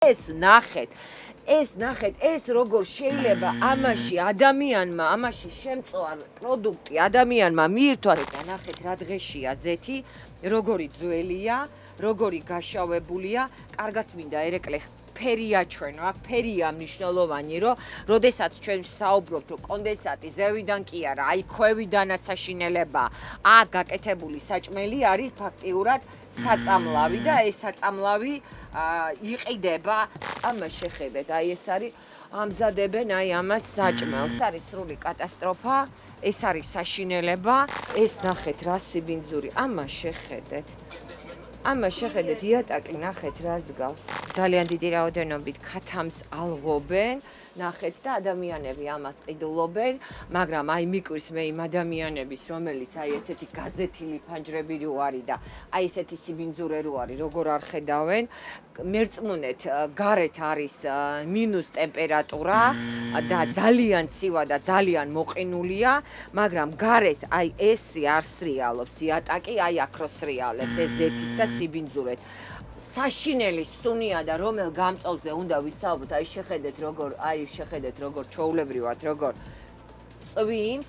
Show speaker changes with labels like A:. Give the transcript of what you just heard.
A: ეს ნახეთ, ეს როგორ შეიძლება ამაში ადამიანმა, ამაში შემწვარ პროდუქტი ადამიანმა მიირთვა და ნახეთ რა დღეშია ზეთი, როგორი ძველია, როგორი გაშავებულია, კარგად მინდა ერეკლე ფერია ჩვენო, აქ ფერია მნიშვნელოვანი, რომ როდესაც ჩვენ საუბრობთ, რომ კონდენსატი ზევიდან კი არა, აი ქვევიდანაც საშინელება, აქ გაკეთებული საჭმელი არის ფაქტიურად საწამლავი და ეს საწამლავი იყიდება. ამას შეხედეთ, აი ეს არის ამზადებენ აი ამას საჭმელს. ეს არის სრული კატასტროფა, ეს არის საშინელება, ეს ნახეთ რა სიბინძური, ამას შეხედეთ. იატაკი ნახეთ რას გავს. ძალიან დიდი რაოდენობით ქათამს ალღობენ, ნახეთ და ადამიანები ამას ყიდულობენ, მაგრამ აი მიკვირს მე იმ ადამიანების, რომელიც აი ესეთი გაზეთილი ფანჯრები რო არის და აი ესეთი სიბინძურე რო არის, როგორ არ ხედავენ. მერწმუნეთ, გარეთ არის მინუს ტემპერატურა და ძალიან ცივა და ძალიან მოყინულია, მაგრამ გარეთ აი ესი არ სრიალობს, იატაკი აი აქ რო სრიალებს, ეს ზეთით და სიბინძურეთ. საშინელი სუნია და რომელ გამწოლზე უნდა ვისაუბროთ, აი შეხედეთ როგორ ჩვეულებრივად როგორ წვიმს